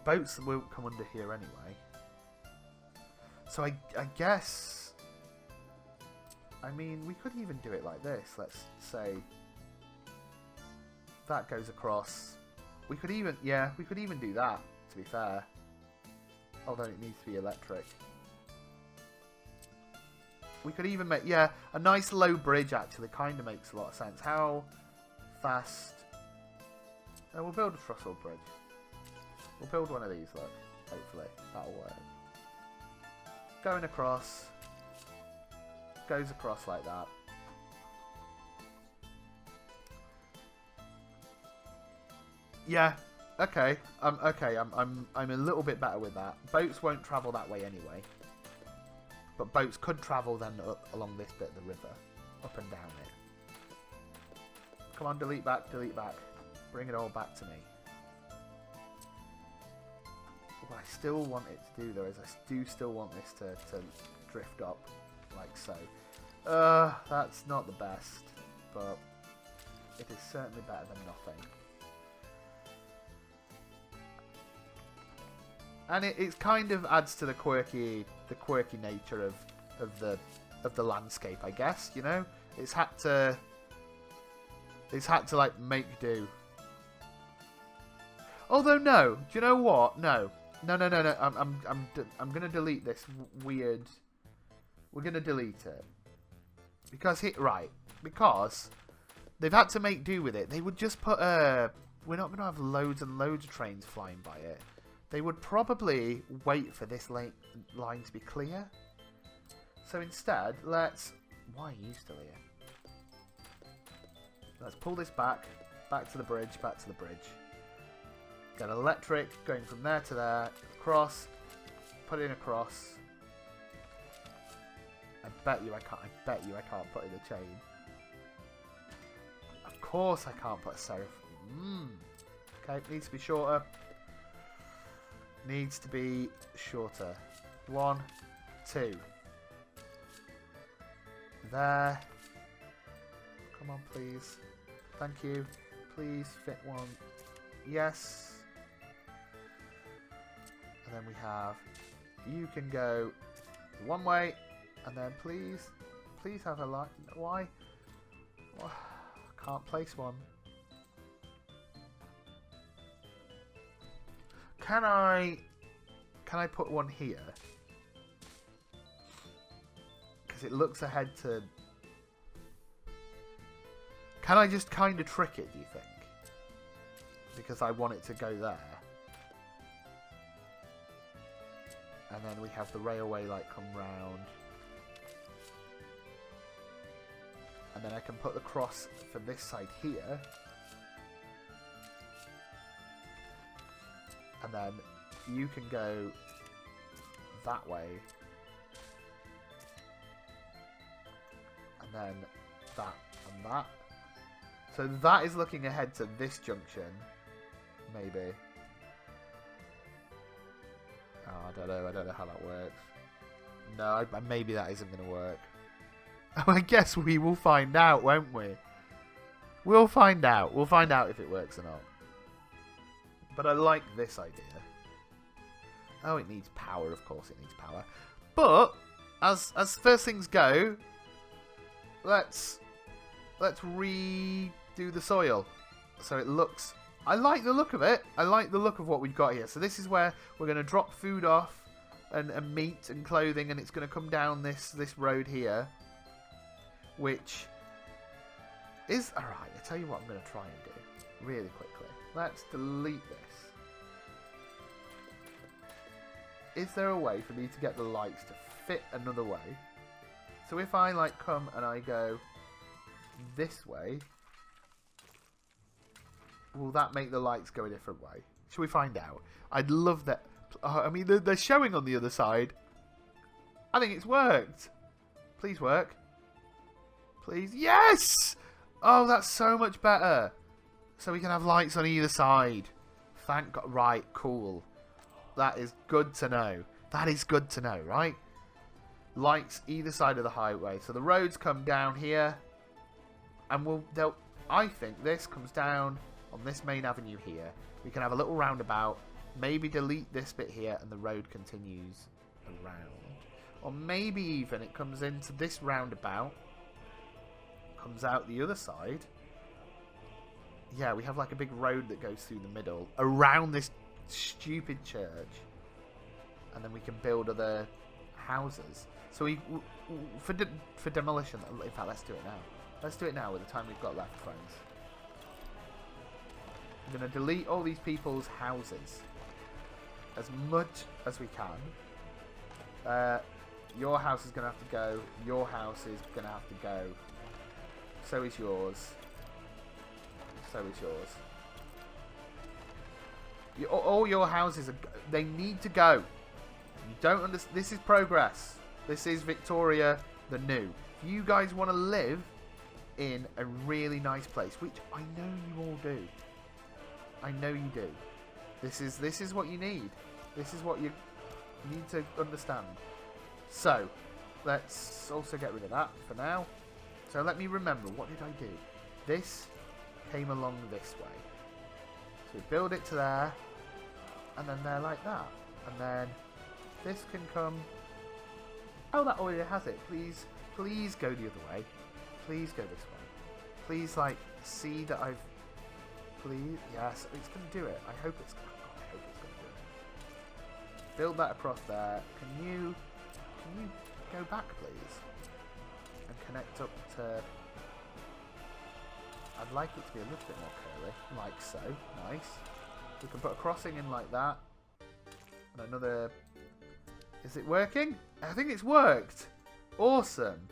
Boats won't come under here anyway. So I guess... I mean, we could even do it like this. Let's say that goes across. We could even... Yeah, we could even do that, to be fair. Although it needs to be electric. We could even make, yeah, a nice low bridge actually kind of makes a lot of sense. How fast. We'll build a trestle bridge. We'll build one of these, look. Hopefully. That'll work. Going across. Goes across like that. Yeah. Okay. Okay. I'm a little bit better with that. Boats won't travel that way anyway. But boats could travel then along this bit of the river. Up and down it. Come on, delete back, delete back. Bring it all back to me. What I still want it to do though is I do still want this to drift up like so. That's not the best, but it is certainly better than nothing. And it kind of adds to the quirky nature of the landscape, I guess. You know, it's had to like make do. Although no, do you know what? No. I'm gonna delete this weird. We're gonna delete it because because they've had to make do with it. They would just put we're not gonna have loads and loads of trains flying by it. They would probably wait for this line to be clear. So instead, let's... Why are you still here? Let's pull this back to the bridge, Get electric going from there to there, across, put it in across. I bet you I can't put in a chain. Of course I can't put a serif. Okay, it needs to be shorter. Needs to be shorter. 1, 2. There. Come on, please. Thank you. Please fit one. Yes. And then we have... You can go one way. And then please have a line. Why? Oh, can't place one. Can I put one here? Because it looks ahead to... Can I just kind of trick it, do you think? Because I want it to go there. And then we have the railway like come round. And then I can put the cross for this side here. And then you can go that way. And then that and that. So that is looking ahead to this junction. Maybe. Oh, I don't know how that works. No, maybe that isn't going to work. I guess we will find out, won't we? We'll find out. We'll find out if it works or not. But I like this idea. Oh, it needs power. Of course it needs power. But as first things go, let's redo the soil. So it looks... I like the look of it. I like the look of what we've got here. So this is where we're going to drop food off and meat and clothing, and it's going to come down this road here, which is... Alright, I'll tell you what I'm going to try and do really quickly. Let's delete this. Is there a way for me to get the lights to fit another way? So if I like come and I go this way, will that make the lights go a different way? Shall we find out? I'd love that. I mean, they're showing on the other side. I think it's worked. Please work. Please. Yes! Oh, that's so much better. So we can have lights on either side. Thank God. Right, cool. That is good to know. That is good to know, right? Lights either side of the highway. So the roads come down here. And I think this comes down on this main avenue here. We can have a little roundabout. Maybe delete this bit here and the road continues around. Or maybe even it comes into this roundabout. Comes out the other side. Yeah, we have like a big road that goes through the middle. Around this stupid church. And then we can build other houses. So for demolition... In fact, let's do it now. Let's do it now with the time we've got left, friends. I'm going to delete all these people's houses as much as we can. Your house is going to have to go. Your house is going to have to go. So is yours. So is yours. All your houses, they need to go. You don't understand. This is progress. This is Victoria the New. If you guys want to live in a really nice place, which I know you all do. I know you do. This is what you need. This is what you need to understand. So, let's also get rid of that for now. So let me remember, what did I do? This came along this way. So we build it to there, and then there like that. And then this can come... Oh, that already has it. Please go the other way. Please go this way. Please, like, see that I've... Please, yes, it's going to do it. I hope it's going to do it. Build that across there. Can you go back, please? And connect up to... I'd like it to be a little bit more curly, like so. Nice. We can put a crossing in like that. And another... Is it working? I think it's worked. Awesome.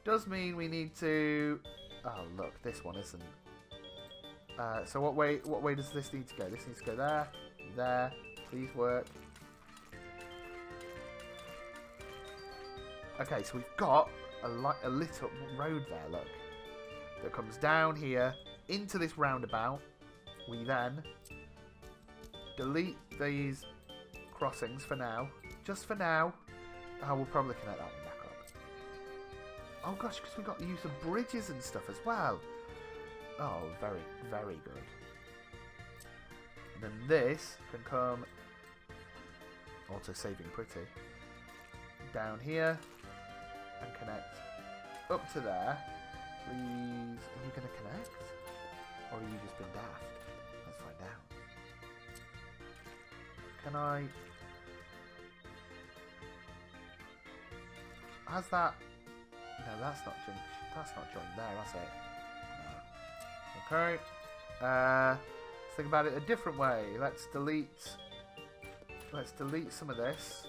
Does mean we need to... Oh, look, this one isn't. So what way does this need to go? This needs to go there, there. Please work. Okay, so we've got a lit up road there, look. That comes down here into this roundabout. We then delete these crossings for now. Just for now. Oh, we'll probably connect that one back up. Oh gosh, because we've got the use of bridges and stuff as well. Oh, very, very good. And then this can come, auto saving pretty, down here and connect up to there. Please, are you going to connect? Or are you just being daft? Let's find out. Can I... Has that... No, that's not joined there, has it? No. Okay. Let's think about it a different way. Let's delete some of this.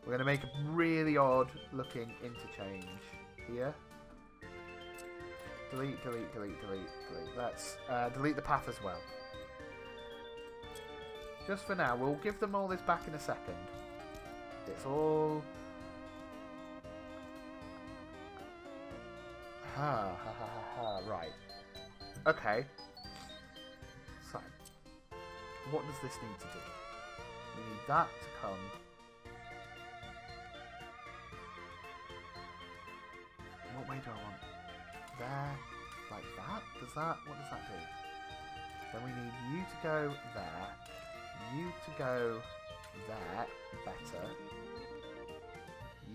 We're going to make a really odd looking interchange here. Delete. Let's delete the path as well. Just for now. We'll give them all this back in a second. It's all... Right. Okay. So, what does this need to do? We need that to come... What way do I want? There, like that? What does that do? Then we need you to go there, you to go there, better.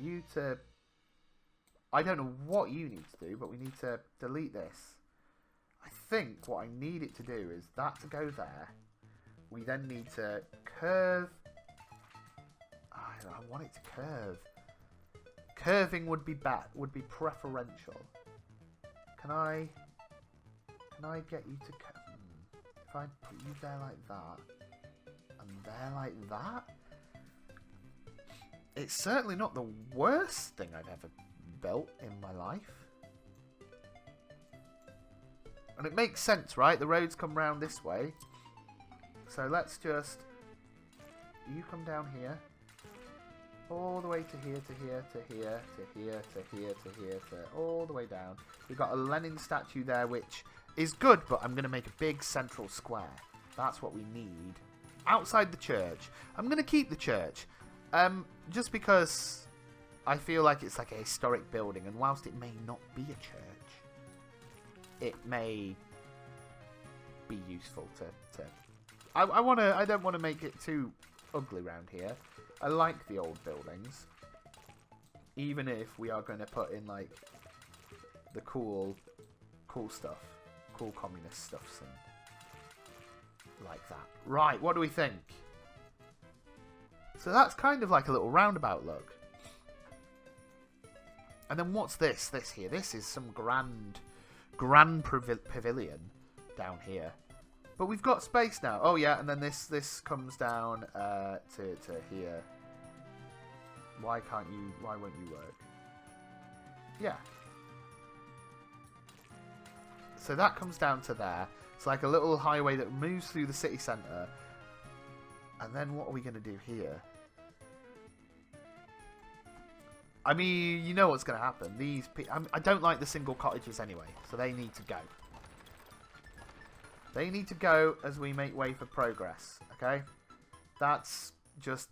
You to... I don't know what you need to do, but we need to delete this. I think what I need it to do is that to go there. We then need to curve... I want it to curve. Curving would be preferential. Can I get you to... If I put you there like that, and there like that, it's certainly not the worst thing I've ever built in my life. And it makes sense, right? The roads come round this way. So let's just... You come down here. All the way to here, to here, to here, to here, to here, to here, to all the way down. We've got a Lenin statue there, which is good, but I'm going to make a big central square. That's what we need. Outside the church. I'm going to keep the church. Just because I feel like it's like a historic building, and whilst it may not be a church, it may be useful to... I don't want to make it too ugly around here. I like the old buildings, even if we are going to put in like the cool stuff, cool communist stuff, and like that. Right, what do we think? So that's kind of like a little roundabout look. And then what's this? This here. This is some grand pavilion down here. But we've got space now. Oh yeah, and then this comes down to here. Why won't you work? Yeah. So that comes down to there. It's like a little highway that moves through the city centre. And then what are we going to do here? I mean, you know what's going to happen. I don't like the single cottages anyway, so they need to go. They need to go as we make way for progress, okay? That's just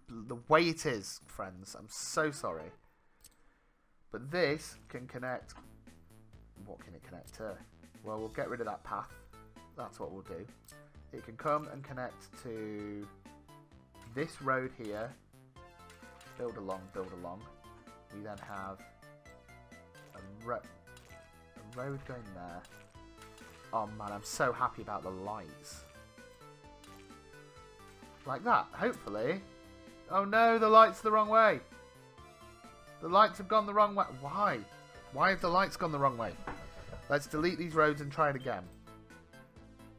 the way it is, friends. I'm so sorry. But this can connect... What can it connect to? Well, we'll get rid of that path. That's what we'll do. It can come and connect to this road here. Build along, build along. We then have a road going there. Oh man, I'm so happy about the lights. Like that, hopefully. Oh no, the lights are the wrong way. The lights have gone the wrong way. Why? Why have the lights gone the wrong way? Let's delete these roads and try it again.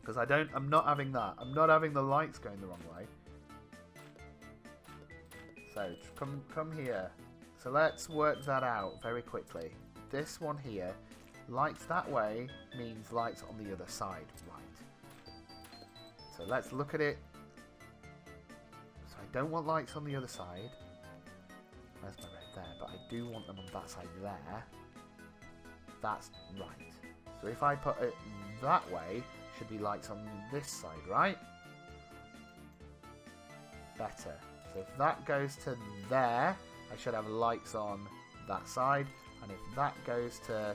Because I'm not having that. I'm not having the lights going the wrong way. So, come here. So let's work that out very quickly. This one here, lights that way means lights on the other side. Right. So let's look at it. So I don't want lights on the other side. There's my road there, but I do want them on that side there. That's right. So if I put it that way, should be lights on this side, right? Better. So if that goes to there, I should have lights on that side. And if that goes to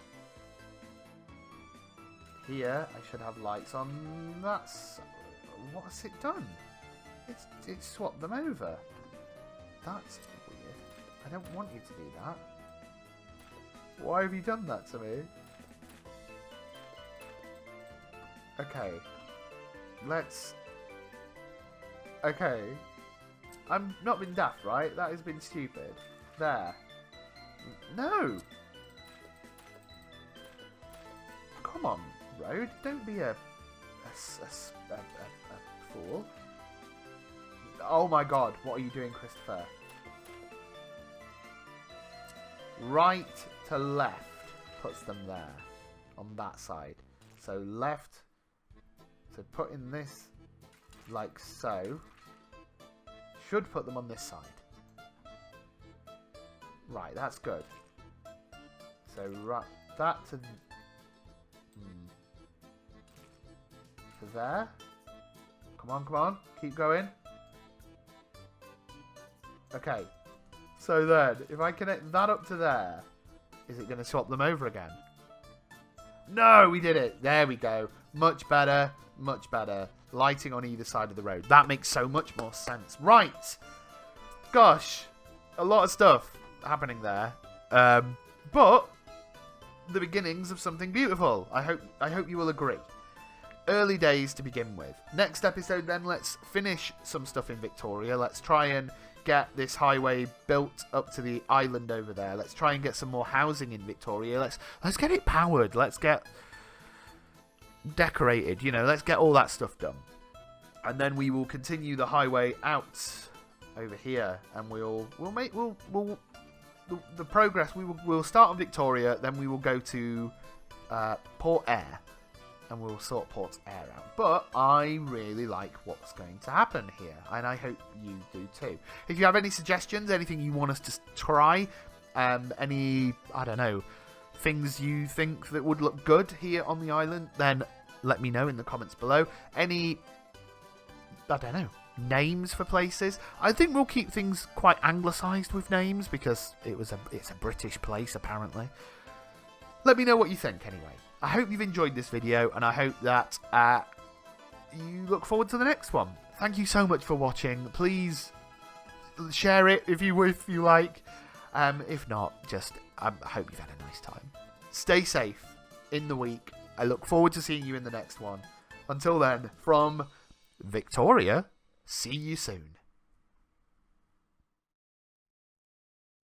here, I should have lights on that side. What has it done? It's swapped them over. That's weird. I don't want you to do that. Why have you done that to me? Okay. Okay. I'm not been daft, right? That has been stupid. There. No! Come on, road. Don't be a fool. Oh my god, what are you doing, Christopher? Right to left puts them there. On that side. So left... So put in this like so. Should put them on this side. Right, that's good. So right, that to there. Come on, come on. Keep going. Okay. So then, if I connect that up to there, is it going to swap them over again? No, we did it. There we go. Much better. Much better. Lighting on either side of the road. That makes so much more sense. Right. Gosh. A lot of stuff happening there. But the beginnings of something beautiful. I hope you will agree. Early days to begin with. Next episode then, let's finish some stuff in Victoria. Let's try and get this highway built up to the island over there. Let's try and get some more housing in Victoria. Let's get it powered. Let's get decorated, you know, let's get all that stuff done. And then we will continue the highway out over here, and we'll the progress we'll start on Victoria, then we will go to Port Eyre, and we'll sort Port Eyre out. But I really like what's going to happen here, and I hope you do too. If you have any suggestions, anything you want us to try, any, I don't know, things you think that would look good here on the island, then let me know in the comments below. Any, I don't know, names for places. I think we'll keep things quite anglicised with names, because it's a British place apparently. Let me know what you think anyway. I hope you've enjoyed this video, and I hope that you look forward to the next one. Thank you so much for watching. Please share it if you like. If not, just I hope you've had a nice time. Stay safe in the week. I look forward to seeing you in the next one. Until then, from Victoria, see you soon.